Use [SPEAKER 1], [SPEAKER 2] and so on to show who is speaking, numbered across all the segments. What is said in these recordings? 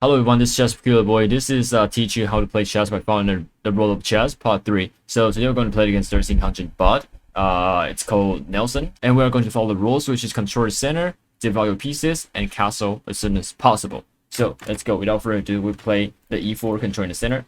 [SPEAKER 1] Hello everyone, this is Chess Peculiar Boy. This is teach you how to play chess by following the rule of chess, part 3. So today we're going to play it against 1300 bot. It's called Nelson. And we're going to follow the rules, which is control the center, develop your pieces, and castle as soon as possible. So let's go. Without further ado, we play the e4, controlling the center.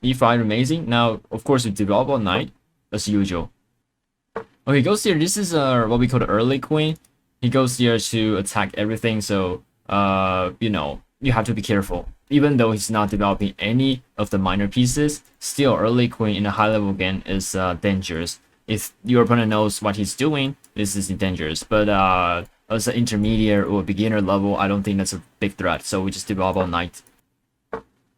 [SPEAKER 1] e5, amazing. Now, of course, we develop all knight, as usual. Okay, he goes here. This is what we call the early queen. He goes here to attack everything, so you know, you have to be careful. Even though he's not developing any of the minor pieces, still early queen in a high level game is dangerous. If your opponent knows what he's doing, this is dangerous. But as an intermediate or beginner level, I don't think that's a big threat. So we just develop all knight.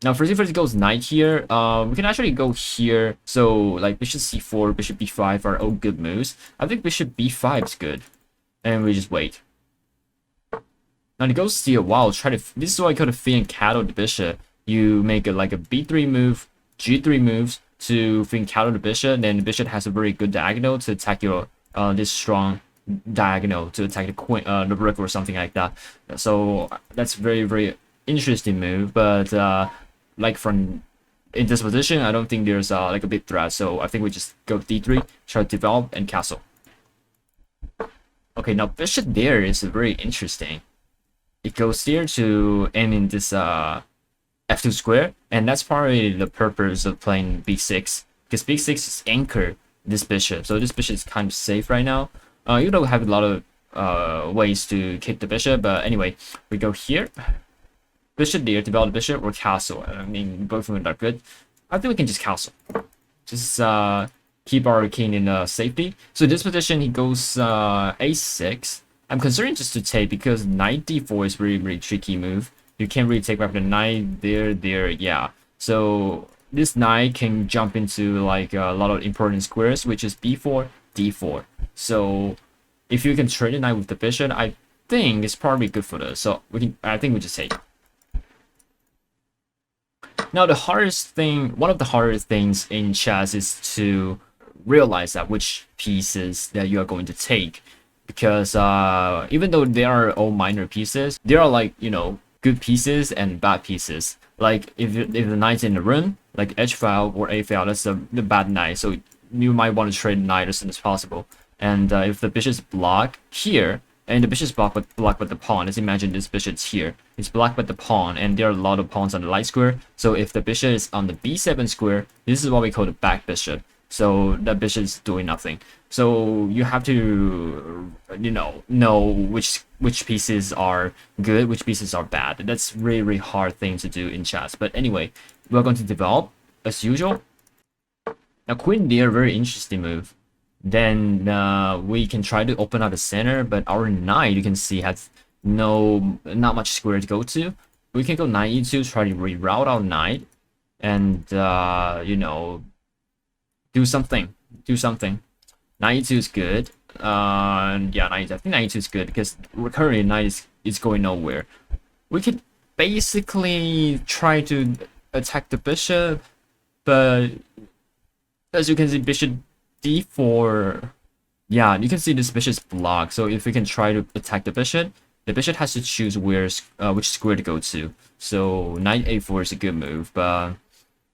[SPEAKER 1] Now first thing first, goes knight here. We can actually go here. So like bishop c4, bishop b5 are all good moves. I think bishop b5 is good, and we just wait. Now he goes here. Wow, this is what I call the fin cattle the bishop. You make it like a b3 move, g3 moves to fin cattle the bishop. Then the bishop has a very good diagonal to attack your this strong diagonal to attack the queen, the rook or something like that. So that's very interesting move. But like from in this position, I don't think there's like a big threat. So I think we just go d3, try to develop and castle. Okay, now bishop there is very interesting. It goes here to aim in this f2 square, and that's probably the purpose of playing b6, because b6 is anchor this bishop, so this bishop is kind of safe right now. You don't have a lot of ways to kick the bishop, but anyway, we go here, bishop there, develop the bishop or castle. I mean, both of them are good. I think we can just castle, just keep our king in safety. So this position, he goes a6. I'm considering just to take, because knight d4 is really tricky move. You can't really take back the knight there, yeah. So this knight can jump into like a lot of important squares, which is b4, d4. So if you can trade the knight with the bishop, I think it's probably good for this. So I think we just take. Now the hardest thing, one of the hardest things in chess is to realize that which pieces that you are going to take. Because even though they are all minor pieces, there are like, you know, good pieces and bad pieces. Like if the knight's in the room, like h file or a file, that's the bad knight. So you might want to trade the knight as soon as possible. And if the bishop's blocked here, and the bishop's blocked with the pawn, let's imagine this bishop's here. It's blocked with the pawn, and there are a lot of pawns on the light square. So if the bishop is on the b7 square, this is what we call the back bishop. So that bishop is doing nothing. So you have to, you know which pieces are good, which pieces are bad. That's really hard thing to do in chess. But anyway, we're going to develop as usual. Now queen there, very interesting move. Then we can try to open up the center, but our knight, you can see, has not much square to go to. We can go knight e2, try to reroute our knight, and you know, do something. Knight e2 is good. Yeah, I think knight e2 is good because currently knight is going nowhere. We could basically try to attack the bishop, but as you can see, bishop d4. Yeah, you can see this bishop's blocked. So if we can try to attack the bishop has to choose which square to go to. So knight a4 is a good move, but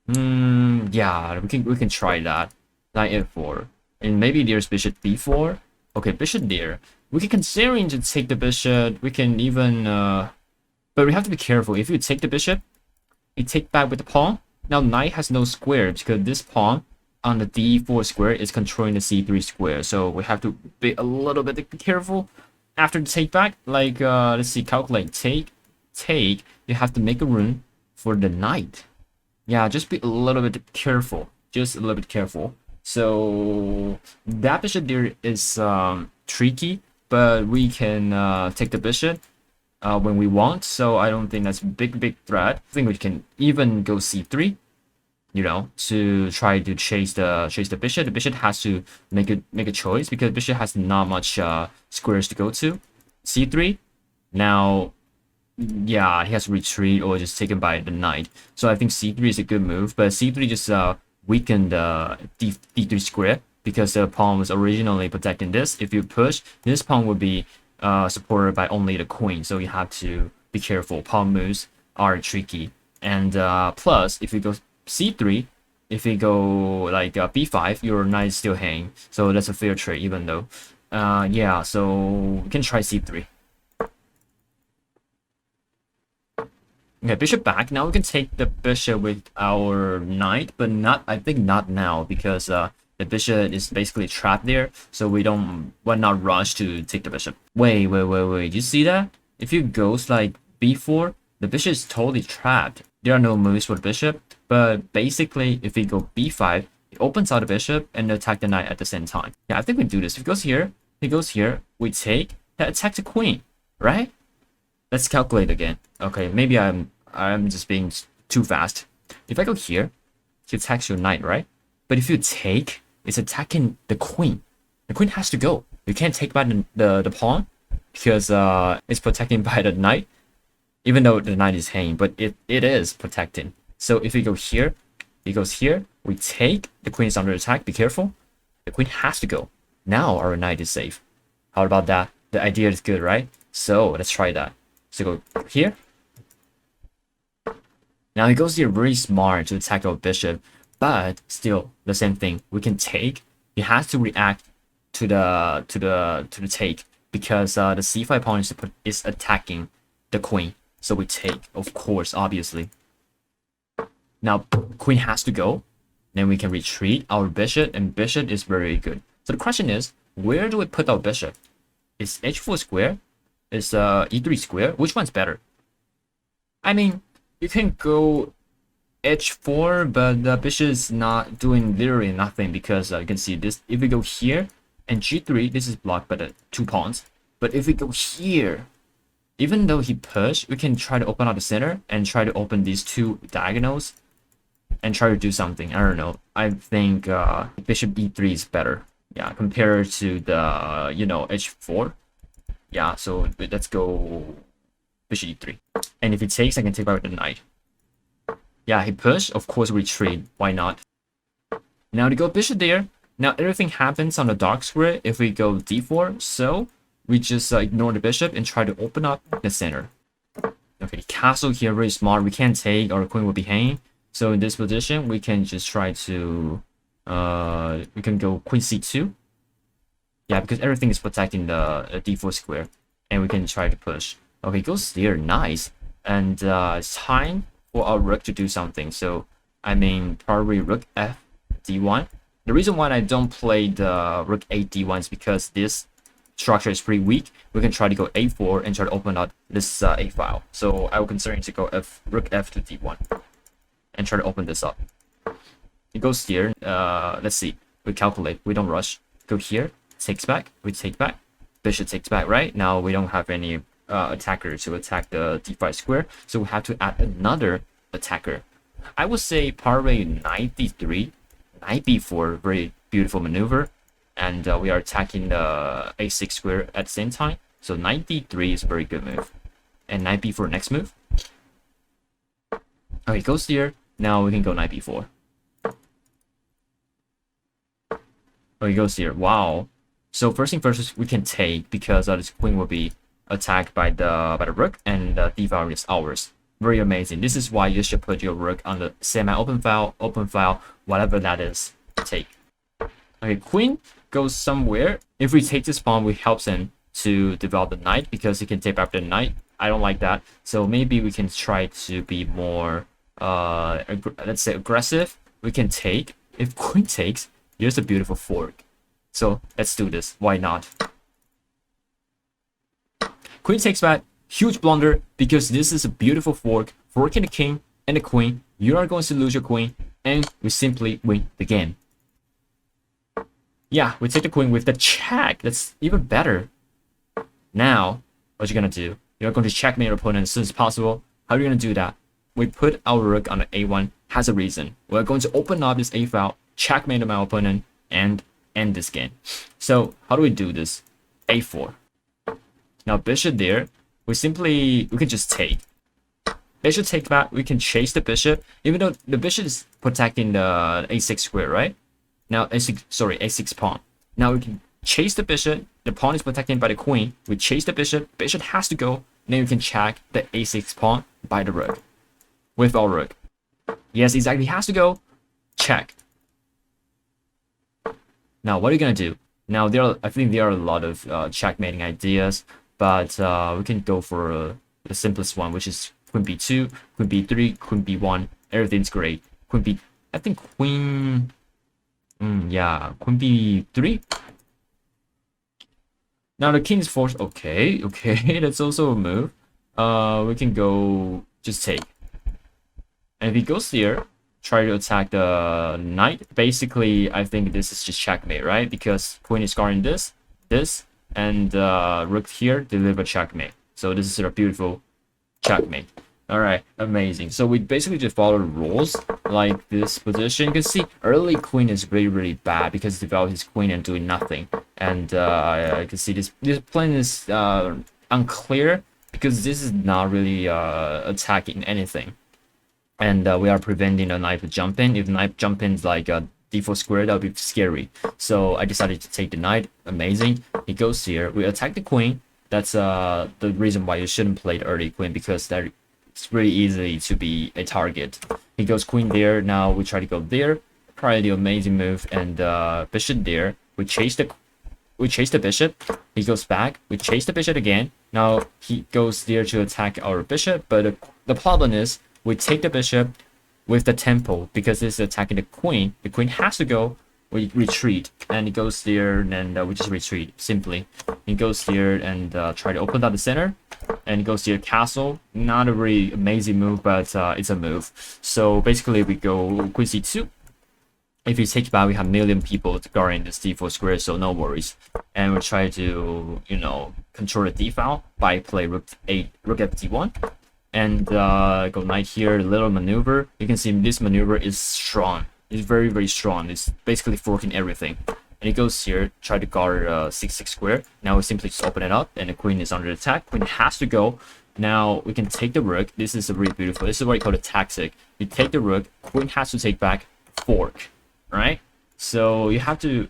[SPEAKER 1] yeah, we can try that. Knight a4, and maybe there's bishop b4. Okay, bishop there. We can considering to take the bishop. We can even but we have to be careful. If you take the bishop, you take back with the pawn. Now knight has no square because this pawn on the d4 square is controlling the c3 square. So we have to be a little bit careful after the take back. Like let's see, calculate take. You have to make a room for the knight. Yeah, just be a little bit careful. Just a little bit careful. So that bishop there is tricky, but we can take the bishop when we want. So I don't think that's a big threat. I think we can even go c3, you know, to try to chase the bishop. The bishop has to make a choice because bishop has not much squares to go to. c3. Now, yeah, he has to retreat or just taken by the knight. So I think c3 is a good move, but c3 just weaken the d3 square because the pawn was originally protecting this. If you push, this pawn would be supported by only the queen, so you have to be careful. Pawn moves are tricky. And plus, if you go c3, if you go like b5, your knight is still hanging. So that's a fair trade, even though. Yeah, so we can try c3. Okay, bishop back. Now we can take the bishop with our knight, but I think not now, because the bishop is basically trapped there, so we're not rush to take the bishop. Wait. You see that? If you goes like b4, the bishop is totally trapped. There are no moves for the bishop, but basically if we go b5, it opens out the bishop and attack the knight at the same time. Yeah, I think we do this. If he goes here, we take, that attack the queen, right? Let's calculate again. Okay, maybe I'm just being too fast. If I go here, he attacks your knight, right? But if you take, it's attacking the queen. The queen has to go. You can't take by the pawn because it's protecting by the knight, even though the knight is hanging, but it is protecting. So if we go here, he goes here, we take, the queen is under attack, be careful. The queen has to go. Now our knight is safe. How about that? The idea is good, right? So let's try that. So go here. Now he goes here very smart to attack our bishop, but still the same thing. We can take. He has to react to the take because the c5 pawn is attacking the queen. So we take, of course, obviously. Now queen has to go. Then we can retreat our bishop, and bishop is very good. So the question is, where do we put our bishop? Is h4 square? Is e3 square? Which one's better? I mean, you can go h4, but the bishop is not doing literally nothing because you can see this. If we go here and g3, this is blocked by the 2 pawns. But if we go here, even though he pushed, we can try to open out the center and try to open these 2 diagonals and try to do something. I don't know. I think bishop e3 is better. Yeah, compared to the h4. Yeah, so let's go bishop e3. And if he takes, I can take back the knight. Yeah, he pushed. Of course, retreat. Why not? Now to go bishop there. Now everything happens on the dark square if we go d4. So we just ignore the bishop and try to open up the center. Okay, castle here, very smart. We can't take, our queen will be hanging. So in this position, we can just try to we can go queen c2. Yeah, because everything is protecting the d4 square, and we can try to push. Okay, goes there, nice. And it's time for our rook to do something. So I mean, probably rook f d1. The reason why I don't play the rook a d1 is because this structure is pretty weak. We can try to go a4 and try to open up this a file. So I will consider to go rook f to d1 and try to open this up. It goes here. Let's see. We calculate. We don't rush. Go here. Takes back. We take back. Bishop takes back. Right now we don't have any attacker to attack the d5 square, so we have to add another attacker. I would say probably knight d3, knight b4, very beautiful maneuver, and we are attacking the a6 square at the same time. So knight d3 is a very good move, and knight b4 next move. Okay, goes here. Now we can go knight b4. Oh, he goes here. Wow. So first thing first, we can take because this queen will be attacked by the rook, and the d file is ours. Very amazing. This is why you should put your rook on the semi-open file, open file, whatever that is. Take. Okay, queen goes somewhere. If we take this pawn, we helps him to develop the knight because he can take back the knight. I don't like that. So maybe we can try to be more, let's say aggressive. We can take. If queen takes, here's a beautiful fork. So let's do this. Why not? Queen takes back. Huge blunder because this is a beautiful fork. Forking the king and the queen. You are going to lose your queen, and we simply win the game. Yeah, we take the queen with the check. That's even better. Now, what you're gonna do? You're going to checkmate your opponent as soon as possible. How are you gonna do that? We put our rook on the a1. Has a reason. We're going to open up this a file, checkmate my opponent, and end this game. So how do we do this? a4. Now bishop there. We can just take. Bishop take back. We can chase the bishop, even though the bishop is protecting the a6 square, right? Now a6 pawn. Now we can chase the bishop. The pawn is protected by the queen. We chase the bishop. Bishop has to go. then you can check the a6 pawn by the rook with our rook. Yes, exactly. He has to go. Check. Now, what are you gonna do? Now, I think there are a lot of checkmating ideas, but we can go for the simplest one, which is queen b2, queen b3, queen b1. Everything's great. Queen b, I think queen, yeah, queen b3. Now the king is forced. Okay, that's also a move. We can go just take, and if he goes here, try to attack the knight. Basically, I think this is just checkmate, right? Because queen is guarding this, and rook here deliver checkmate. So this is a beautiful checkmate. All right, amazing. So we basically just follow the rules like this position. You can see early queen is really bad because he developed his queen and doing nothing. And I can see this plan is unclear because this is not really attacking anything. And we are preventing the knight to jump in. If the knight jump in like a d4 square, that would be scary. So I decided to take the knight. Amazing. He goes here. We attack the queen. That's the reason why you shouldn't play the early queen, because that it's really easy to be a target. He goes queen there. Now we try to go there. Probably the amazing move, and bishop there. We chase the bishop. He goes back. We chase the bishop again. Now he goes there to attack our bishop, but the problem is we take the bishop with the tempo because this is attacking the queen. The queen has to go. We retreat, and he goes there, and we just retreat simply. He goes there and try to open up the center, and he goes here castle. Not a really amazing move, but it's a move. So basically, we go queen c2. If he takes back, we have a million people guarding this d4 square, so no worries. And we try to, control the d file by play rook f1. And go knight here, little maneuver. You can see this maneuver is strong. It's very strong. It's basically forking everything. And he goes here, try to guard 6-6 square. Now we simply just open it up, and the queen is under attack. Queen has to go. Now we can take the rook. This is really beautiful. This is what I call a tactic. You take the rook, queen has to take back, fork, right? So you have to,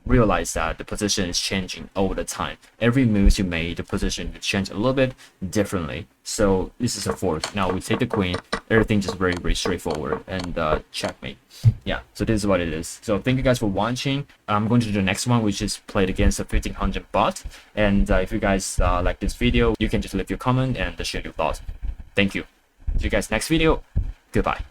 [SPEAKER 1] realize that the position is changing all the time. Every move you made, the position will change a little bit differently. So this is a fork. Now we take the queen. Everything just very straightforward, and checkmate. Yeah, so this is what it is. So thank you guys for watching. I'm going to do the next one, which is played against a 1500 bot. And if you guys like this video, you can just leave your comment and share your thoughts. Thank you. See you guys next video. Goodbye.